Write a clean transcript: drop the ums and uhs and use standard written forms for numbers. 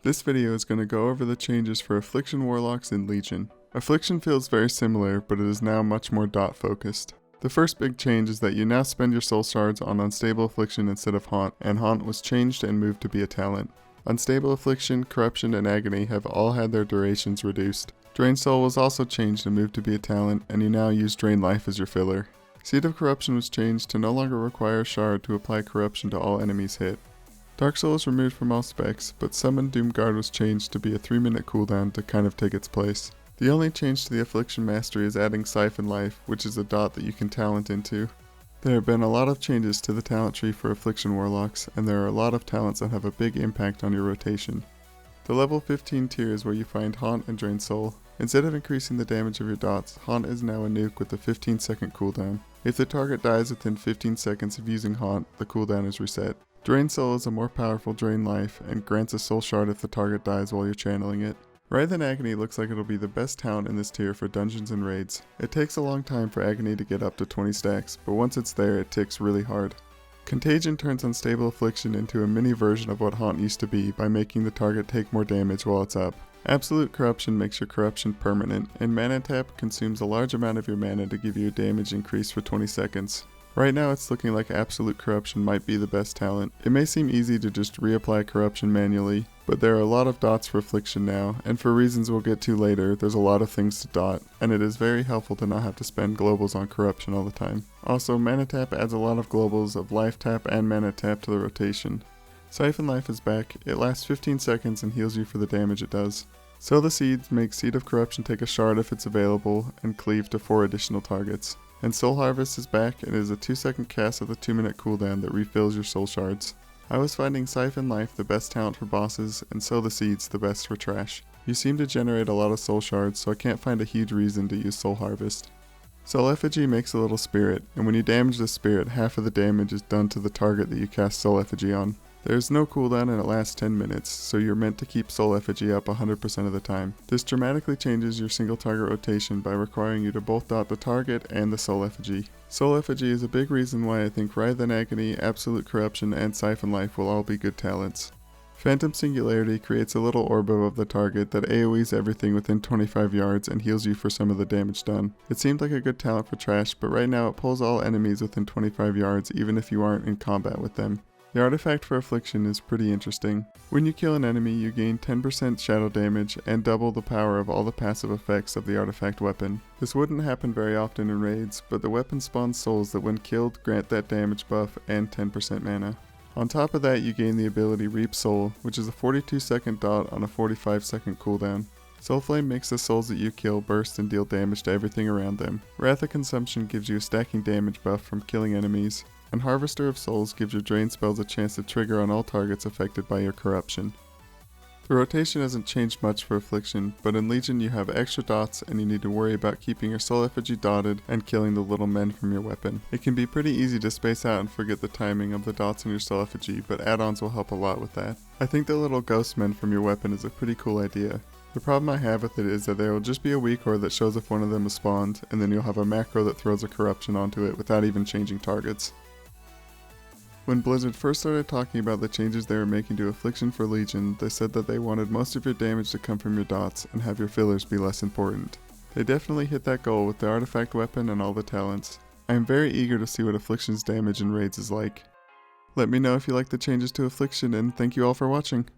This video is going to go over the changes for Affliction Warlocks in Legion. Affliction feels very similar, but it is now much more dot focused. The first big change is that you now spend your soul shards on Unstable Affliction instead of Haunt, and Haunt was changed and moved to be a talent. Unstable Affliction, Corruption, and Agony have all had their durations reduced. Drain Soul was also changed and moved to be a talent, and you now use Drain Life as your filler. Seed of Corruption was changed to no longer require a shard to apply corruption to all enemies hit. Dark Soul is removed from all specs, but Summon Doom Guard was changed to be a 3-minute cooldown to kind of take its place. The only change to the Affliction Mastery is adding Siphon Life, which is a dot that you can talent into. There have been a lot of changes to the talent tree for Affliction Warlocks, and there are a lot of talents that have a big impact on your rotation. The level 15 tier is where you find Haunt and Drain Soul. Instead of increasing the damage of your dots, Haunt is now a nuke with a 15-second cooldown. If the target dies within 15 seconds of using Haunt, the cooldown is reset. Drain Soul is a more powerful Drain Life, and grants a soul shard if the target dies while you're channeling it. Writhe and Agony looks like it'll be the best talent in this tier for dungeons and raids. It takes a long time for Agony to get up to 20 stacks, but once it's there it ticks really hard. Contagion turns Unstable Affliction into a mini version of what Haunt used to be by making the target take more damage while it's up. Absolute Corruption makes your corruption permanent, and Mana Tap consumes a large amount of your mana to give you a damage increase for 20 seconds. Right now it's looking like Absolute Corruption might be the best talent. It may seem easy to just reapply Corruption manually, but there are a lot of dots for Affliction now, and for reasons we'll get to later, there's a lot of things to dot, and it is very helpful to not have to spend globals on Corruption all the time. Also, Mana Tap adds a lot of globals of Life Tap and Mana Tap to the rotation. Siphon Life is back. It lasts 15 seconds and heals you for the damage it does. Sow the Seeds makes Seed of Corruption take a shard if it's available, and cleave to 4 additional targets. And Soul Harvest is back and is a 2-second cast with a 2-minute cooldown that refills your soul shards. I was finding Siphon Life the best talent for bosses, and Sow the Seeds the best for trash. You seem to generate a lot of soul shards, so I can't find a huge reason to use Soul Harvest. Soul Effigy makes a little spirit, and when you damage the spirit, half of the damage is done to the target that you cast Soul Effigy on. There is no cooldown and it lasts 10 minutes, so you're meant to keep Soul Effigy up 100% of the time. This dramatically changes your single target rotation by requiring you to both dot the target and the Soul Effigy. Soul Effigy is a big reason why I think Writhe and Agony, Absolute Corruption, and Siphon Life will all be good talents. Phantom Singularity creates a little orb above the target that AoEs everything within 25 yards and heals you for some of the damage done. It seemed like a good talent for trash, but right now it pulls all enemies within 25 yards even if you aren't in combat with them. The artifact for Affliction is pretty interesting. When you kill an enemy, you gain 10% shadow damage and double the power of all the passive effects of the artifact weapon. This wouldn't happen very often in raids, but the weapon spawns souls that when killed grant that damage buff and 10% mana. On top of that, you gain the ability Reap Soul, which is a 42-second dot on a 45-second cooldown. Soulflame makes the souls that you kill burst and deal damage to everything around them. Wrath of Consumption gives you a stacking damage buff from killing enemies. And Harvester of Souls gives your drain spells a chance to trigger on all targets affected by your corruption. The rotation hasn't changed much for Affliction, but in Legion you have extra dots and you need to worry about keeping your Soul Effigy dotted and killing the little men from your weapon. It can be pretty easy to space out and forget the timing of the dots in your Soul Effigy, but add-ons will help a lot with that. I think the little ghost men from your weapon is a pretty cool idea. The problem I have with it is that there will just be a weak horde that shows if one of them is spawned, and then you'll have a macro that throws a corruption onto it without even changing targets. When Blizzard first started talking about the changes they were making to Affliction for Legion, they said that they wanted most of your damage to come from your dots and have your fillers be less important. They definitely hit that goal with the artifact weapon and all the talents. I am very eager to see what Affliction's damage in raids is like. Let me know if you like the changes to Affliction, and thank you all for watching.